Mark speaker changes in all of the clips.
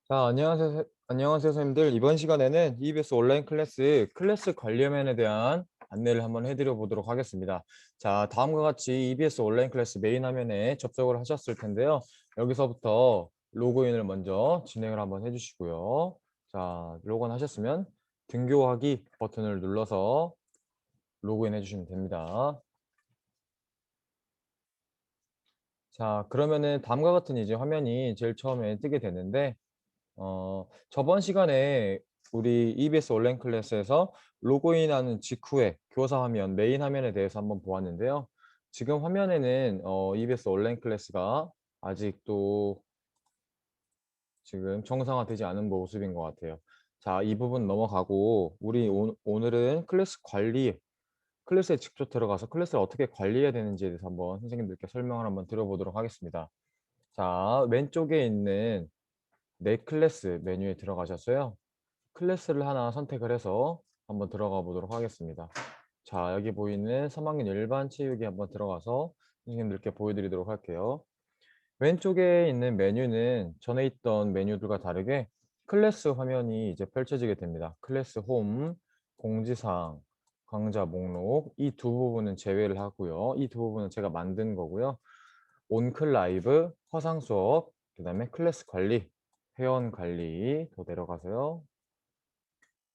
Speaker 1: 자, 안녕하세요, 선생님들. 이번 시간에는 EBS 온라인 클래스 관리 화면에 대한 안내를 한번 해드려 보도록 하겠습니다. 자, 다음과 같이 EBS 온라인 클래스 메인 화면에 접속을 하셨을 텐데요. 여기서부터 로그인을 먼저 진행을 한번 해주시고요. 자, 로그인 하셨으면 등교하기 버튼을 눌러서 로그인 해주시면 됩니다. 자, 그러면은 다음과 같은 이제 화면이 제일 처음에 뜨게 되는데, 저번 시간에 우리 EBS 온라인 클래스에서 로그인하는 직후에 교사 화면, 메인 화면에 대해서 한번 보았는데요. 지금 화면에는 EBS 온라인 클래스가 아직도 지금 정상화되지 않은 모습인 것 같아요. 자, 이 부분 넘어가고 우리 오늘은 클래스 관리, 클래스에 직접 들어가서 클래스를 어떻게 관리해야 되는지에 대해서 한번 선생님들께 설명을 한번 드려보도록 하겠습니다. 자, 왼쪽에 있는 내 클래스 메뉴에 들어가셔서요. 클래스를 하나 선택을 해서 한번 들어가 보도록 하겠습니다. 자, 여기 보이는 3학년 일반 체육이 한번 들어가서 선생님들께 보여드리도록 할게요. 왼쪽에 있는 메뉴는 전에 있던 메뉴들과 다르게 클래스 화면이 이제 펼쳐지게 됩니다. 클래스 홈, 공지사항, 강좌 목록 이 두 부분은 제외를 하고요. 이 두 부분은 제가 만든 거고요. 온클 라이브, 화상 수업, 그다음에 클래스 관리, 회원 관리 더 내려가서요.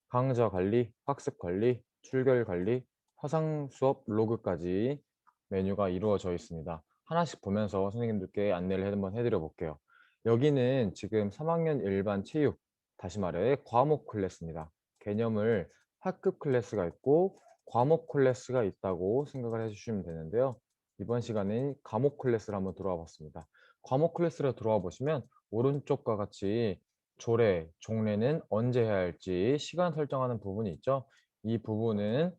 Speaker 1: 강좌 관리, 학습 관리, 출결 관리, 화상 수업 로그까지 메뉴가 이루어져 있습니다. 하나씩 보면서 선생님들께 안내를 한번 해드려 볼게요. 여기는 지금 3학년 일반 체육, 다시 말해 과목 클래스입니다. 개념을 학급 클래스가 있고 과목 클래스가 있다고 생각을 해주시면 되는데요. 이번 시간에 과목 클래스를 한번 들어와 봤습니다. 과목 클래스로 들어와 보시면 오른쪽과 같이 조례, 종례는 언제 해야 할지 시간 설정하는 부분이 있죠. 이 부분은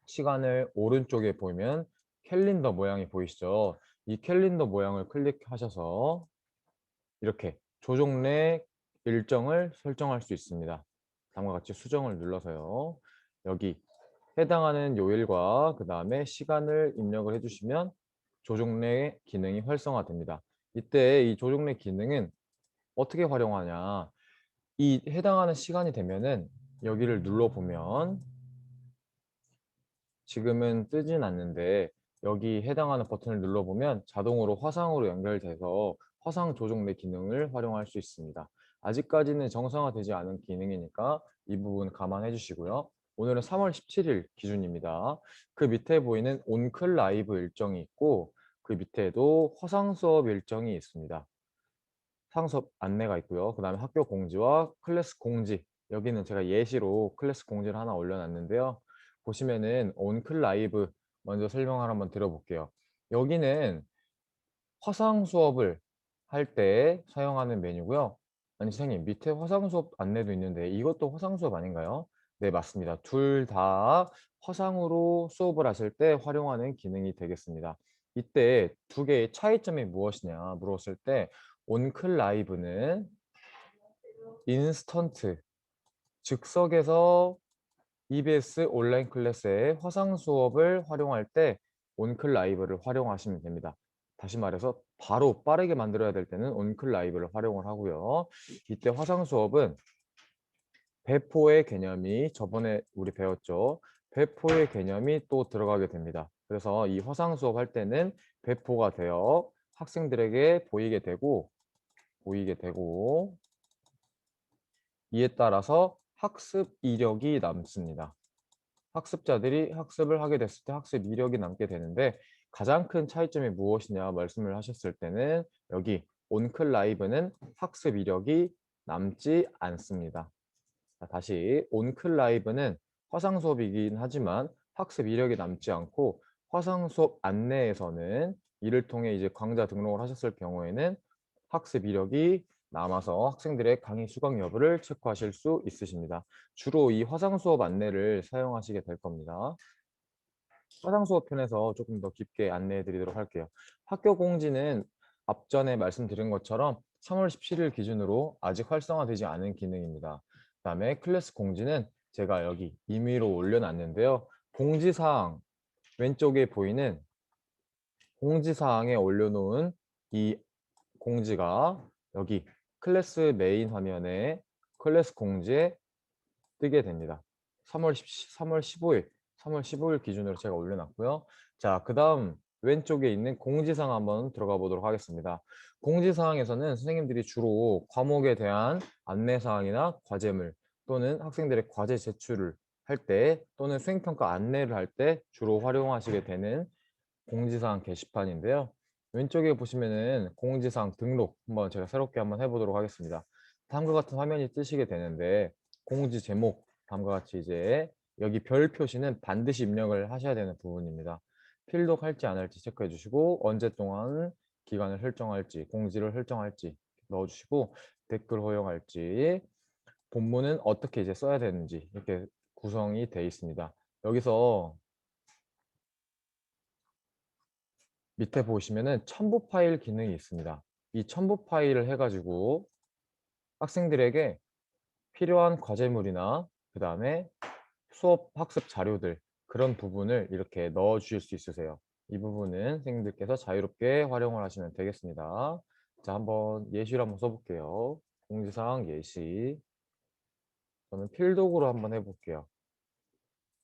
Speaker 1: 시간을 오른쪽에 보이면 캘린더 모양이 보이시죠? 이 캘린더 모양을 클릭하셔서 이렇게 조종래 일정을 설정할 수 있습니다. 다음과 같이 수정을 눌러서요. 여기 해당하는 요일과 그 다음에 시간을 입력을 해주시면 조종래 기능이 활성화됩니다. 이때 이 조종래 기능은 어떻게 활용하냐? 이 해당하는 시간이 되면은 여기를 눌러보면 지금은 뜨진 않는데 여기 해당하는 버튼을 눌러보면 자동으로 화상으로 연결돼서 화상 조종내 기능을 활용할 수 있습니다. 아직까지는 정상화되지 않은 기능이니까 이 부분 감안해 주시고요. 오늘은 3월 17일 기준입니다. 그 밑에 보이는 온클 라이브 일정이 있고 그 밑에도 화상 수업 일정이 있습니다. 상수업 안내가 있고요. 그 다음에 학교 공지와 클래스 공지. 여기는 제가 예시로 클래스 공지를 하나 올려놨는데요. 보시면은 온클 라이브 먼저 설명을 한번 드려볼게요. 여기는 화상 수업을 할 때 사용하는 메뉴고요. 아니 선생님 밑에 화상 수업 안내도 있는데 이것도 화상 수업 아닌가요? 네, 맞습니다. 둘 다 화상으로 수업을 하실 때 활용하는 기능이 되겠습니다. 이때 두 개의 차이점이 무엇이냐 물었을 때 온클 라이브는 인스턴트, 즉석에서 EBS 온라인 클래스의 화상 수업을 활용할 때 온클 라이브를 활용하시면 됩니다. 다시 말해서 바로 빠르게 만들어야 될 때는 온클 라이브를 활용을 하고요. 이때 화상 수업은 배포의 개념이 저번에 우리 배웠죠. 배포의 개념이 또 들어가게 됩니다. 그래서 이 화상 수업할 때는 배포가 되어 학생들에게 보이게 되고 이에 따라서 학습 이력이 남습니다. 학습자들이 학습을 하게 됐을 때 학습 이력이 남게 되는데 가장 큰 차이점이 무엇이냐 말씀을 하셨을 때는 여기 온클 라이브는 학습 이력이 남지 않습니다. 자, 다시 온클 라이브는 화상 수업이긴 하지만 학습 이력이 남지 않고 화상 수업 안내에서는 이를 통해 이제 강좌 등록을 하셨을 경우에는 학습 이력이 남아서 학생들의 강의 수강 여부를 체크하실 수 있으십니다. 주로 이 화상 수업 안내를 사용하시게 될 겁니다. 화상 수업 편에서 조금 더 깊게 안내해 드리도록 할게요. 학교 공지는 앞전에 말씀드린 것처럼 3월 17일 기준으로 아직 활성화되지 않은 기능입니다. 그다음에 클래스 공지는 제가 여기 임의로 올려놨는데요. 공지사항 왼쪽에 보이는 공지사항에 올려놓은 이 공지가 여기 클래스 메인 화면에 클래스 공지에 뜨게 됩니다. 3월 15일, 3월 15일 기준으로 제가 올려놨고요. 자, 그 다음 왼쪽에 있는 공지사항 한번 들어가 보도록 하겠습니다. 공지사항에서는 선생님들이 주로 과목에 대한 안내사항이나 과제물 또는 학생들의 과제 제출을 할 때 또는 수행평가 안내를 할 때 주로 활용하시게 되는 공지사항 게시판인데요. 왼쪽에 보시면은 공지사항 등록 한번 제가 새롭게 한번 해보도록 하겠습니다. 다음과 같은 화면이 뜨시게 되는데 공지 제목 다음과 같이 이제 여기 별 표시는 반드시 입력을 하셔야 되는 부분입니다. 필독할지 안 할지 체크해 주시고 언제 동안 기간을 설정할지 공지를 설정할지 넣어주시고 댓글 허용할지 본문은 어떻게 이제 써야 되는지 이렇게 구성이 되어 있습니다. 여기서 밑에 보시면은 첨부 파일 기능이 있습니다. 이 첨부 파일을 해가지고 학생들에게 필요한 과제물이나 그 다음에 수업 학습 자료들 그런 부분을 이렇게 넣어 주실 수 있으세요. 이 부분은 선생님들께서 자유롭게 활용을 하시면 되겠습니다. 자, 한번 예시를 한번 써볼게요. 공지사항 예시. 저는 필독으로 한번 해볼게요.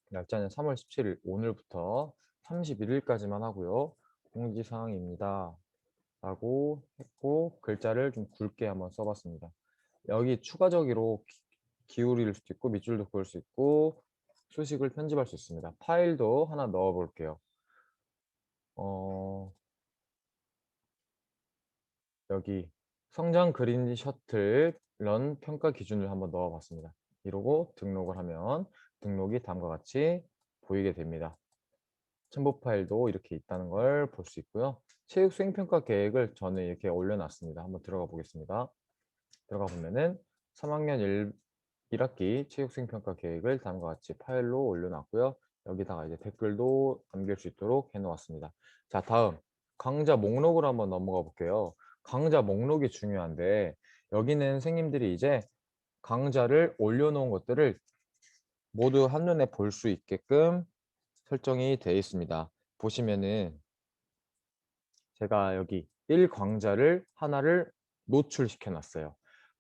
Speaker 1: 날짜는 3월 17일 오늘부터 31일까지만 하고요. 공지사항입니다. 라고 했고 글자를 좀 굵게 한번 써봤습니다. 여기 추가적으로 기울일 수도 있고 밑줄도 그을 수 있고 수식을 편집할 수 있습니다. 파일도 하나 넣어 볼게요. 여기 성장 그린 셔틀 런 평가 기준을 한번 넣어 봤습니다. 이러고 등록을 하면 등록이 다음과 같이 보이게 됩니다. 첨부 파일도 이렇게 있다는 걸 볼 수 있고요. 체육 수행평가 계획을 저는 이렇게 올려놨습니다. 한번 들어가 보겠습니다. 들어가 보면은 3학년 1학기 체육수행평가 계획을 다음과 같이 파일로 올려놨고요. 여기다가 이제 댓글도 남길 수 있도록 해놓았습니다. 자, 다음 강좌 목록으로 한번 넘어가 볼게요. 강좌 목록이 중요한데 여기는 선생님들이 이제 강좌를 올려놓은 것들을 모두 한눈에 볼 수 있게끔 설정이 되어 있습니다. 보시면은 제가 여기 1강좌를 하나를 노출시켜 놨어요.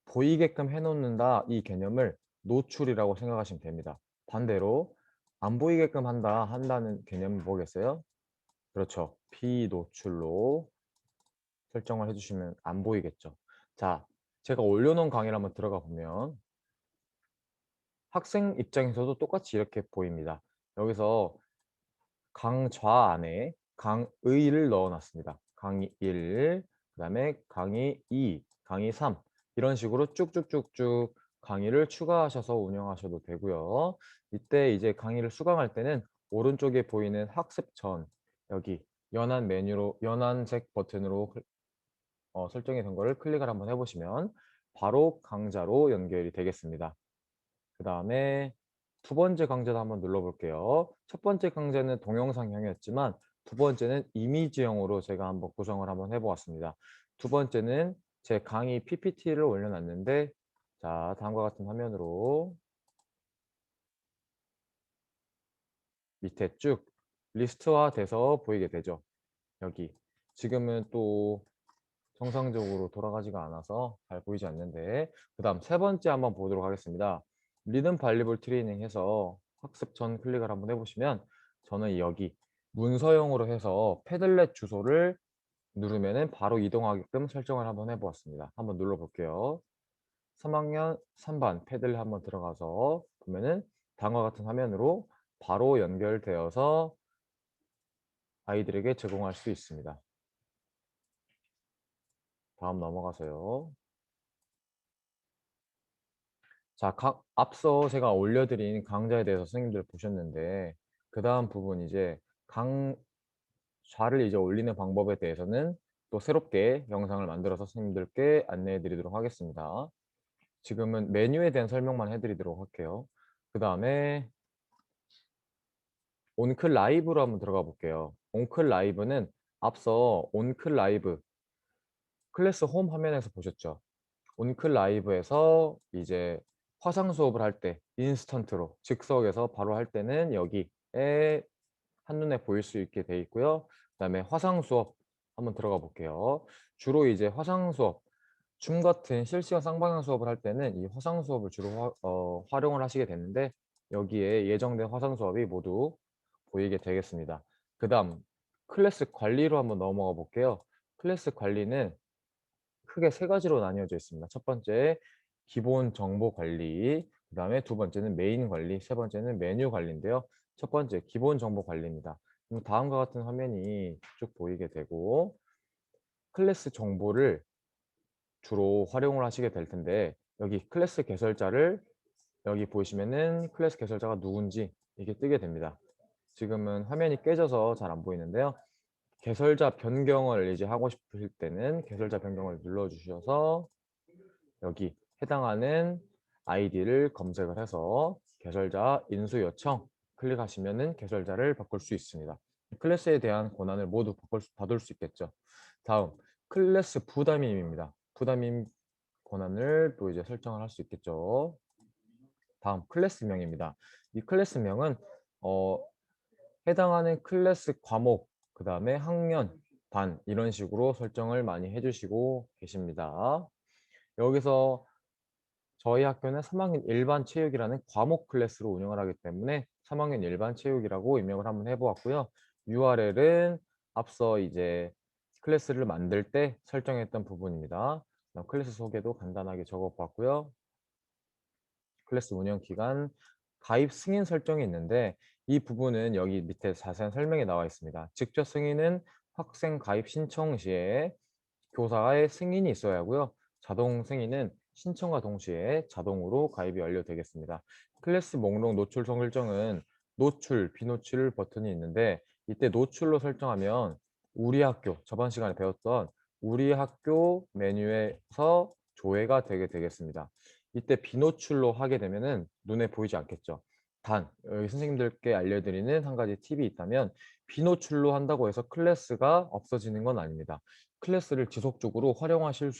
Speaker 1: 보이게끔 해놓는다 이 개념을 노출이라고 생각하시면 됩니다. 반대로 안 보이게끔 한다는 개념은 뭐겠어요? 그렇죠. 비노출로 설정을 해주시면 안 보이겠죠. 자, 제가 올려놓은 강의를 한번 들어가 보면 학생 입장에서도 똑같이 이렇게 보입니다. 여기서 강좌 안에 강의를 넣어놨습니다. 강의 1, 그 다음에 강의 2, 강의 3 이런 식으로 쭉쭉쭉쭉 강의를 추가하셔서 운영하셔도 되고요. 이때 이제 강의를 수강할 때는 오른쪽에 보이는 학습 전 여기 연한 메뉴로 연한색 버튼으로 설정이 된 거를 클릭을 한번 해보시면 바로 강좌로 연결이 되겠습니다. 그 다음에 두 번째 강좌도 한번 눌러볼게요. 첫 번째 강좌는 동영상형이었지만 두 번째는 이미지형으로 제가 한번 구성을 한번 해보았습니다. 두 번째는 제 강의 PPT를 올려놨는데 자, 다음과 같은 화면으로 밑에 쭉 리스트화 돼서 보이게 되죠. 여기 지금은 또 정상적으로 돌아가지가 않아서 잘 보이지 않는데 그 다음 세 번째 한번 보도록 하겠습니다. 리듬 발리볼 트레이닝 해서 학습 전 클릭을 한번 해보시면 저는 여기 문서형으로 해서 패들렛 주소를 누르면은 바로 이동하게끔 설정을 한번 해보았습니다. 한번 눌러볼게요. 3학년 3반 패들렛 한번 들어가서 보면은 다음과 같은 화면으로 바로 연결되어서 아이들에게 제공할 수 있습니다. 다음 넘어가세요. 자, 앞서 제가 올려드린 강좌에 대해서 선생님들 보셨는데 그 다음 부분 이제 강좌를 이제 올리는 방법에 대해서는 또 새롭게 영상을 만들어서 선생님들께 안내해 드리도록 하겠습니다. 지금은 메뉴에 대한 설명만 해드리도록 할게요. 그 다음에 온클 라이브로 한번 들어가 볼게요. 온클 라이브는 앞서 온클 라이브 클래스 홈 화면에서 보셨죠? 온클 라이브에서 이제 화상 수업을 할 때 인스턴트로 즉석에서 바로 할 때는 여기에 한눈에 보일 수 있게 돼 있고요. 그다음에 화상 수업 한번 들어가 볼게요. 주로 이제 화상 수업 줌 같은 실시간 쌍방향 수업을 할 때는 이 화상 수업을 주로 활용을 하시게 되는데 여기에 예정된 화상 수업이 모두 보이게 되겠습니다. 그다음 클래스 관리로 한번 넘어가 볼게요. 클래스 관리는 크게 세 가지로 나뉘어져 있습니다. 첫 번째 기본 정보 관리, 그다음에 두 번째는 메인 관리, 세 번째는 메뉴 관리인데요. 첫 번째 기본 정보 관리입니다. 다음과 같은 화면이 쭉 보이게 되고 클래스 정보를 주로 활용을 하시게 될 텐데 여기 클래스 개설자를 여기 보시면은 클래스 개설자가 누군지 이게 뜨게 됩니다. 지금은 화면이 깨져서 잘 안 보이는데요. 개설자 변경을 이제 하고 싶으실 때는 개설자 변경을 눌러 주셔서 여기 해당하는 아이디를 검색을 해서 개설자 인수 요청 클릭하시면은 개설자를 바꿀 수 있습니다. 클래스에 대한 권한을 모두 받을 수 있겠죠. 다음 클래스 부담임입니다. 부담임 권한을 또 이제 설정을 할 수 있겠죠. 다음 클래스명입니다. 이 클래스명은 어, 해당하는 클래스 과목, 그 다음에 학년, 반 이런 식으로 설정을 많이 해주시고 계십니다. 여기서 저희 학교는 3학년 일반 체육이라는 과목 클래스로 운영을 하기 때문에 3학년 일반 체육이라고 임명을 한번 해보았고요. URL은 앞서 이제 클래스를 만들 때 설정했던 부분입니다. 클래스 소개도 간단하게 적어보았고요. 클래스 운영 기간, 가입 승인 설정이 있는데 이 부분은 여기 밑에 자세한 설명이 나와 있습니다. 직접 승인은 학생 가입 신청 시에 교사의 승인이 있어야 하고요. 자동 승인은 신청과 동시에 자동으로 가입이 완료되겠습니다. 클래스 목록 노출 설정은 노출, 비노출 버튼이 있는데 이때 노출로 설정하면 우리 학교, 저번 시간에 배웠던 우리 학교 메뉴에서 조회가 되게 되겠습니다. 이때 비노출로 하게 되면은 눈에 보이지 않겠죠. 단, 여기 선생님들께 알려드리는 한 가지 팁이 있다면 비노출로 한다고 해서 클래스가 없어지는 건 아닙니다. 클래스를 지속적으로 활용하실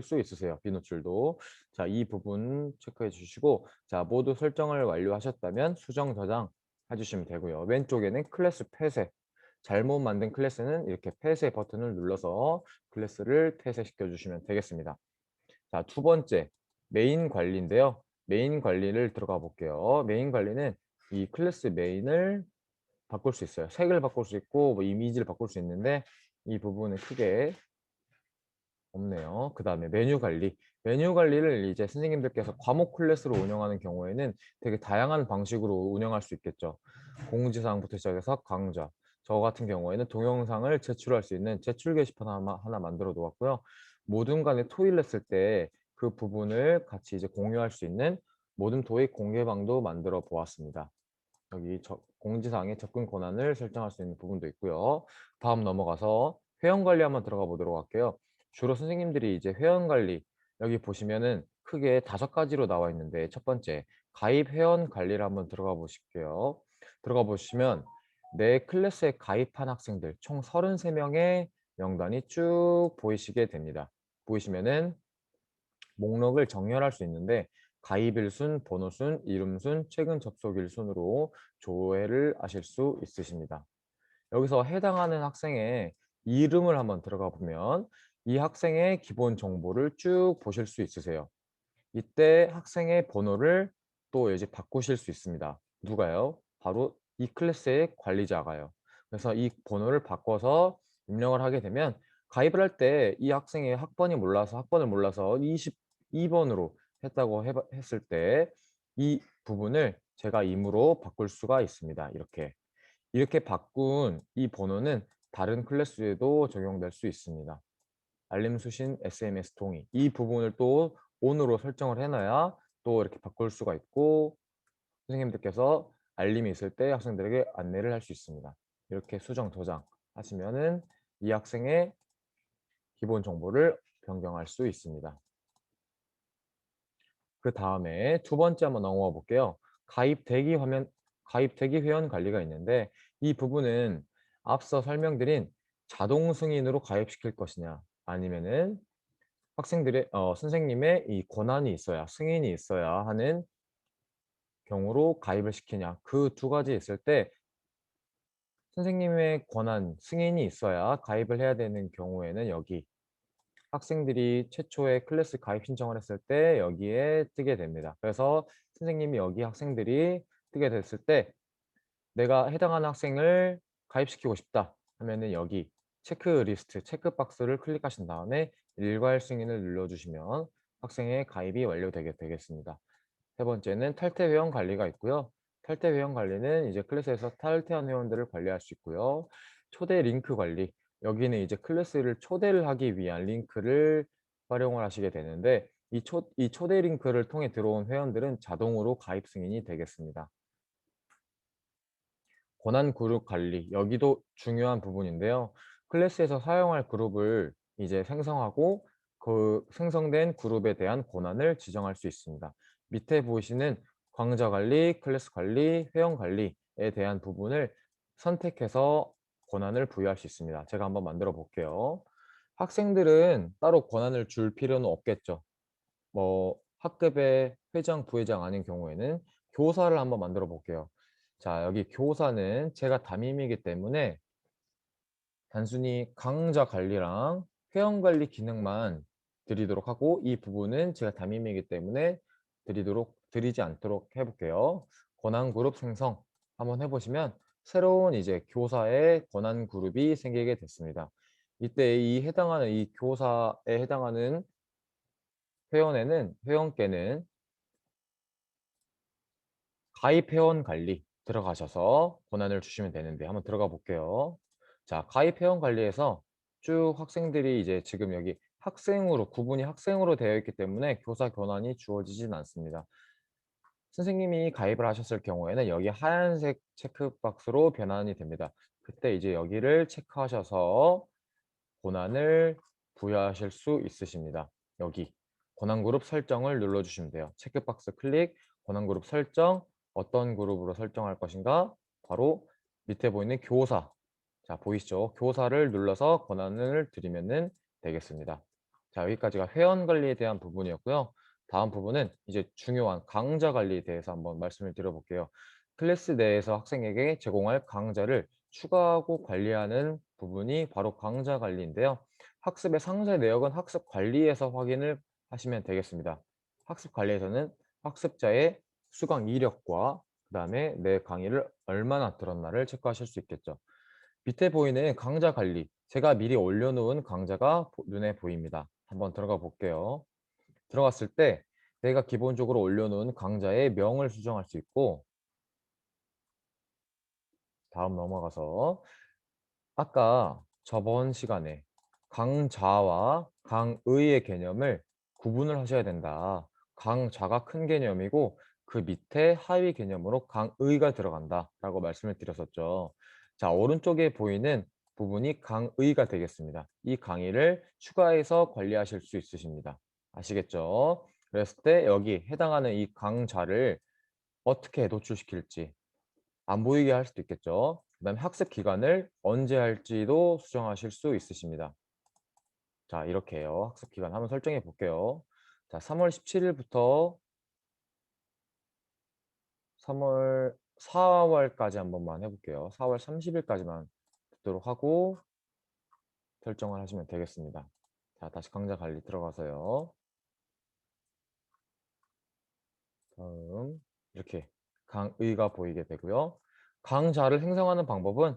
Speaker 1: 수 있으세요. 비노출도. 자, 이 부분 체크해 주시고 자, 모두 설정을 완료하셨다면 수정 저장 해주시면 되고요. 왼쪽에는 클래스 폐쇄. 잘못 만든 클래스는 이렇게 폐쇄 버튼을 눌러서 클래스를 폐쇄시켜 주시면 되겠습니다. 자, 두 번째 메인 관리인데요. 메인 관리를 들어가 볼게요. 메인 관리는 이 클래스 메인을 바꿀 수 있어요. 색을 바꿀 수 있고 뭐 이미지를 바꿀 수 있는데 이 부분은 크게 없네요. 그 다음에 메뉴 관리. 메뉴 관리를 이제 선생님들께서 과목 클래스로 운영하는 경우에는 되게 다양한 방식으로 운영할 수 있겠죠. 공지사항부터 시작해서 강좌. 저 같은 경우에는 동영상을 제출할 수 있는 제출 게시판 하나 만들어 놓았고요. 모든 간에 토의를 했을 때 그 부분을 같이 이제 공유할 수 있는 모든 토익 공개방도 만들어 보았습니다. 여기 공지사항에 접근 권한을 설정할 수 있는 부분도 있고요. 다음 넘어가서 회원 관리 한번 들어가 보도록 할게요. 주로 선생님들이 이제 회원 관리 여기 보시면은 크게 5가지로 나와 있는데 첫 번째 가입 회원 관리를 한번 들어가 보실게요. 들어가 보시면 내 클래스에 가입한 학생들 총 33명의 명단이 쭉 보이시게 됩니다. 보이시면은 목록을 정렬할 수 있는데 가입일 순, 번호 순, 이름 순, 최근 접속일 순으로 조회를 하실 수 있으십니다. 여기서 해당하는 학생의 이름을 한번 들어가 보면 이 학생의 기본 정보를 쭉 보실 수 있으세요. 이때 학생의 번호를 또 이제 바꾸실 수 있습니다. 누가요? 바로 이 클래스의 관리자가요. 그래서 이 번호를 바꿔서 입력을 하게 되면 가입을 할 때 이 학생의 학번을 몰라서 22번으로 했을 때 이 부분을 제가 임의로 바꿀 수가 있습니다. 이렇게 바꾼 이 번호는 다른 클래스에도 적용될 수 있습니다. 알림 수신, SMS 동의 이 부분을 또 ON으로 설정을 해놔야 또 이렇게 바꿀 수가 있고 선생님들께서 알림이 있을 때 학생들에게 안내를 할 수 있습니다. 이렇게 수정, 저장 하시면은 이 학생의 기본 정보를 변경할 수 있습니다. 그 다음에 두 번째 한번 넘어가 볼게요. 가입 대기 회원 관리가 있는데 이 부분은 앞서 설명드린 자동 승인으로 가입시킬 것이냐 아니면은 선생님의 이 권한이 있어야 승인이 있어야 하는 경우로 가입을 시키냐 그 두 가지 있을 때 선생님의 권한 승인이 있어야 가입을 해야 되는 경우에는 여기 학생들이 최초에 클래스 가입 신청을 했을 때 여기에 뜨게 됩니다. 그래서 선생님이 여기 학생들이 뜨게 됐을 때 내가 해당하는 학생을 가입시키고 싶다 하면은 여기 체크리스트, 체크박스를 클릭하신 다음에 일괄 승인을 눌러주시면 학생의 가입이 완료되겠습니다. 세 번째는 탈퇴 회원 관리가 있고요. 탈퇴 회원 관리는 이제 클래스에서 탈퇴한 회원들을 관리할 수 있고요. 초대 링크 관리. 여기는 이제 클래스를 초대를 하기 위한 링크를 활용을 하시게 되는데 이 초대 링크를 통해 들어온 회원들은 자동으로 가입 승인이 되겠습니다. 권한 그룹 관리. 여기도 중요한 부분인데요. 클래스에서 사용할 그룹을 이제 생성하고 그 생성된 그룹에 대한 권한을 지정할 수 있습니다. 밑에 보시는 강좌 관리, 클래스 관리, 회원 관리에 대한 부분을 선택해서 권한을 부여할 수 있습니다. 제가 한번 만들어 볼게요. 학생들은 따로 권한을 줄 필요는 없겠죠. 뭐 학급의 회장, 부회장 아닌 경우에는 교사를 한번 만들어 볼게요. 자, 여기 교사는 제가 담임이기 때문에 단순히 강좌 관리랑 회원 관리 기능만 드리도록 하고 이 부분은 제가 담임이기 때문에 드리지 않도록 해볼게요. 권한 그룹 생성 한번 해보시면 새로운 이제 교사의 권한 그룹이 생기게 됐습니다. 이때 이 교사에 해당하는 회원께는 가입 회원 관리 들어가셔서 권한을 주시면 되는데 한번 들어가 볼게요. 자, 가입 회원 관리에서 쭉 학생들이 이제 지금 여기 구분이 학생으로 되어 있기 때문에 교사 권한이 주어지진 않습니다. 선생님이 가입을 하셨을 경우에는 여기 하얀색 체크박스로 변환이 됩니다. 그때 이제 여기를 체크하셔서 권한을 부여하실 수 있으십니다. 여기 권한그룹 설정을 눌러주시면 돼요. 체크박스 클릭, 권한그룹 설정, 어떤 그룹으로 설정할 것인가? 바로 밑에 보이는 교사. 자, 보이시죠? 교사를 눌러서 권한을 드리면 되겠습니다. 자, 여기까지가 회원 관리에 대한 부분이었고요. 다음 부분은 이제 중요한 강좌 관리에 대해서 한번 말씀을 드려볼게요. 클래스 내에서 학생에게 제공할 강좌를 추가하고 관리하는 부분이 바로 강좌 관리인데요. 학습의 상세 내역은 학습 관리에서 확인을 하시면 되겠습니다. 학습 관리에서는 학습자의 수강 이력과 그다음에 내 강의를 얼마나 들었나를 체크하실 수 있겠죠. 밑에 보이는 강좌 관리, 제가 미리 올려놓은 강좌가 눈에 보입니다. 한번 들어가 볼게요. 들어갔을 때 내가 기본적으로 올려놓은 강좌의 명을 수정할 수 있고 다음 넘어가서 아까 저번 시간에 강좌와 강의의 개념을 구분을 하셔야 된다. 강좌가 큰 개념이고 그 밑에 하위 개념으로 강의가 들어간다 라고 말씀을 드렸었죠. 자, 오른쪽에 보이는 부분이 강의가 되겠습니다. 이 강의를 추가해서 관리하실 수 있으십니다. 아시겠죠? 그랬을 때 여기 해당하는 이 강좌를 어떻게 노출시킬지 안 보이게 할 수도 있겠죠. 그다음에 학습 기간을 언제 할지도 수정하실 수 있으십니다. 자, 이렇게 해요. 학습 기간 한번 설정해 볼게요. 자, 3월 17일부터 4월까지 한 번만 해볼게요. 4월 30일까지만 듣도록 하고 설정을 하시면 되겠습니다. 자, 다시 강좌 관리 들어가서요. 다음 이렇게 강의가 보이게 되고요. 강좌를 생성하는 방법은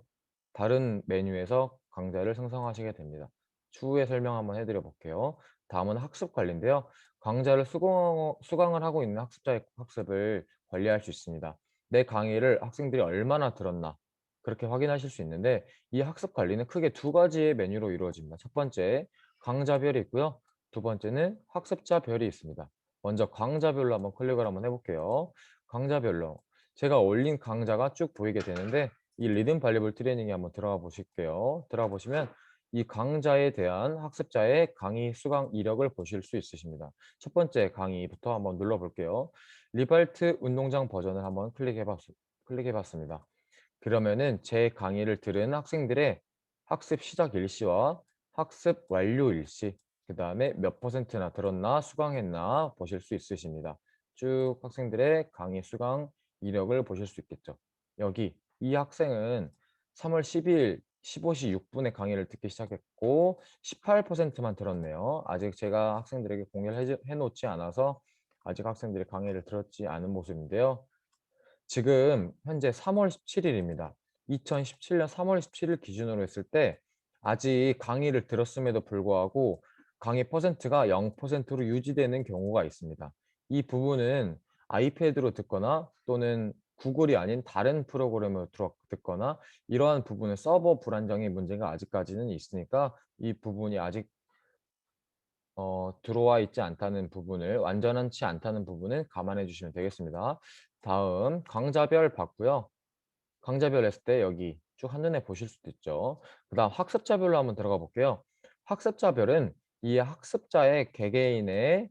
Speaker 1: 다른 메뉴에서 강좌를 생성하시게 됩니다. 추후에 설명 한번 해드려 볼게요. 다음은 학습 관리인데요. 강좌를 수강을 하고 있는 학습자의 학습을 관리할 수 있습니다. 내 강의를 학생들이 얼마나 들었나 그렇게 확인하실 수 있는데 이 학습 관리는 크게 두 가지의 메뉴로 이루어집니다. 첫 번째, 강좌별이 있고요. 두 번째는 학습자별이 있습니다. 먼저 강좌별로 한번 클릭을 한번 해볼게요. 강좌별로 제가 올린 강좌가 쭉 보이게 되는데 이 리듬 발리블 트레이닝에 한번 들어가 보실게요. 들어가 보시면 이 강좌에 대한 학습자의 강의 수강 이력을 보실 수 있으십니다. 첫 번째 강의부터 한번 눌러볼게요. 리발트 운동장 버전을 한번 클릭해봤습니다. 그러면은 제 강의를 들은 학생들의 학습 시작 일시와 학습 완료 일시, 그 다음에 몇 %나 들었나 수강했나 보실 수 있으십니다. 쭉 학생들의 강의 수강 이력을 보실 수 있겠죠. 여기 이 학생은 3월 12일 15시 6분에 강의를 듣기 시작했고 18%만 들었네요. 아직 제가 학생들에게 공유를 해놓지 않아서 아직 학생들이 강의를 들었지 않은 모습인데요. 지금 현재 3월 17일입니다. 2017년 3월 17일 기준으로 했을 때 아직 강의를 들었음에도 불구하고 강의 퍼센트가 0%로 유지되는 경우가 있습니다. 이 부분은 아이패드로 듣거나 또는 구글이 아닌 다른 프로그램으로 듣거나 이러한 부분은 서버 불안정의 문제가 아직까지는 있으니까 이 부분이 아직 들어와 있지 않다는 부분을 완전치 않다는 부분은 감안해 주시면 되겠습니다. 다음 강좌별 봤고요. 강좌별 했을 때 여기 쭉 한눈에 보실 수도 있죠. 그다음 학습자별로 한번 들어가 볼게요. 학습자별은 이 학습자의 개개인의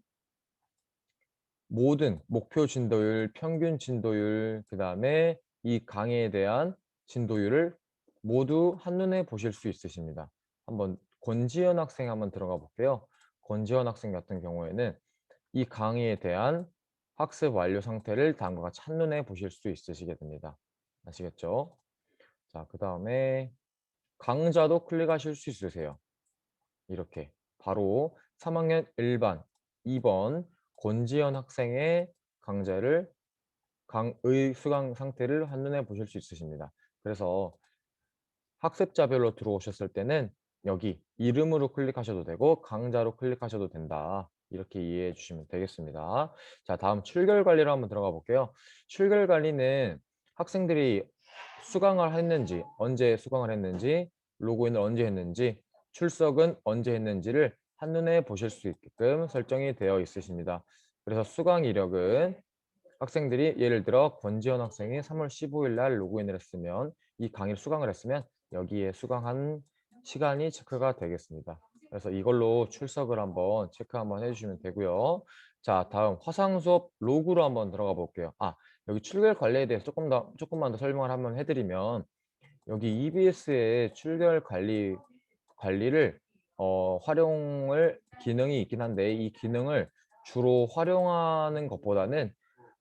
Speaker 1: 모든 목표 진도율, 평균 진도율, 그다음에 이 강의에 대한 진도율을 모두 한눈에 보실 수 있으십니다. 한번 권지현 학생 한번 들어가 볼게요. 권지현 학생 같은 경우에는 이 강의에 대한 학습 완료 상태를 다음과 같이 한눈에 보실 수 있으시게 됩니다. 아시겠죠? 자, 그다음에 강좌도 클릭하실 수 있으세요. 이렇게 바로 3학년 1반 2번 권지현 학생의 강좌를 강의 수강 상태를 한눈에 보실 수 있으십니다. 그래서 학습자별로 들어오셨을 때는 여기 이름으로 클릭하셔도 되고 강좌로 클릭하셔도 된다. 이렇게 이해해 주시면 되겠습니다. 자, 다음 출결 관리로 한번 들어가 볼게요. 출결 관리는 학생들이 수강을 했는지, 언제 수강을 했는지, 로그인을 언제 했는지, 출석은 언제 했는지를 한눈에 보실 수 있게끔 설정이 되어 있으십니다. 그래서 수강 이력은 학생들이 예를 들어 권지현 학생이 3월 15일 날 로그인을 했으면 이 강의를 수강을 했으면 여기에 수강한 시간이 체크가 되겠습니다. 그래서 이걸로 출석을 한번 체크 한번 해주시면 되고요. 자, 다음 화상 수업 로그로 한번 들어가 볼게요. 여기 출결 관리에 대해서 조금만 더 설명을 한번 해드리면 여기 EBS의 출결 관리를 활용을 기능이 있긴 한데 이 기능을 주로 활용하는 것보다는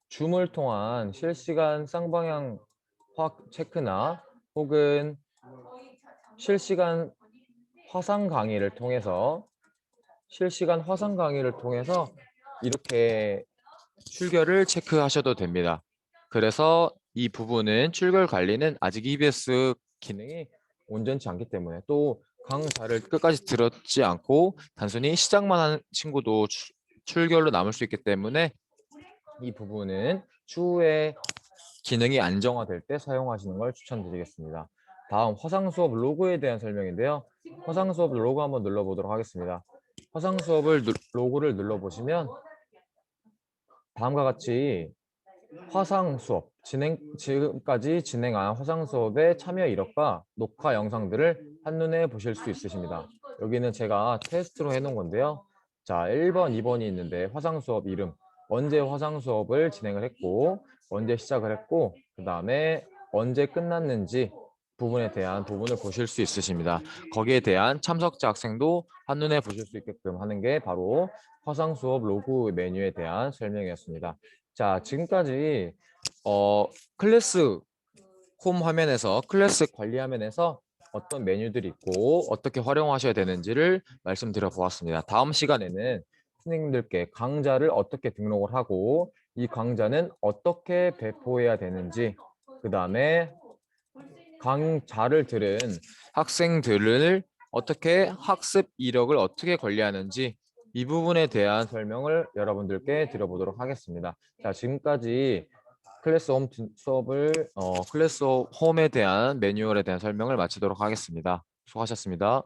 Speaker 1: 줌을 통한 실시간 쌍방향 체크나 혹은 실시간 실시간 화상 강의를 통해서 이렇게 출결을 체크하셔도 됩니다. 그래서 이 부분은 출결 관리는 아직 EBS 기능이 온전치 않기 때문에 또 강좌를 끝까지 들었지 않고 단순히 시작만 하는 친구도 출결로 남을 수 있기 때문에 이 부분은 추후에 기능이 안정화될 때 사용하시는 걸 추천드리겠습니다. 다음 화상 수업 로고에 대한 설명인데요. 화상 수업 로고 한번 눌러보도록 하겠습니다. 화상 수업을 로고를 눌러보시면 다음과 같이 화상 수업 지금까지 진행한 화상 수업의 참여 이력과 녹화 영상들을 한눈에 보실 수 있으십니다. 여기는 제가 테스트로 해놓은 건데요. 자, 1번, 2번이 있는데 화상 수업 이름, 언제 화상 수업을 진행을 했고 언제 시작을 했고 그 다음에 언제 끝났는지 부분에 대한 부분을 보실 수 있으십니다. 거기에 대한 참석자 학생도 한눈에 보실 수 있게끔 하는 게 바로 화상 수업 로고 메뉴에 대한 설명이었습니다. 자, 지금까지 클래스 홈 화면에서 클래스 관리 화면에서 어떤 메뉴들이 있고 어떻게 활용하셔야 되는지를 말씀드려 보았습니다. 다음 시간에는 선생님들께 강좌를 어떻게 등록을 하고 이 강좌는 어떻게 배포해야 되는지 그 다음에 강좌를 들은 학생들을 어떻게 학습 이력을 어떻게 관리하는지 이 부분에 대한 설명을 여러분들께 드려보도록 하겠습니다. 자, 지금까지 클래스 홈에 대한 매뉴얼에 대한 설명을 마치도록 하겠습니다. 수고하셨습니다.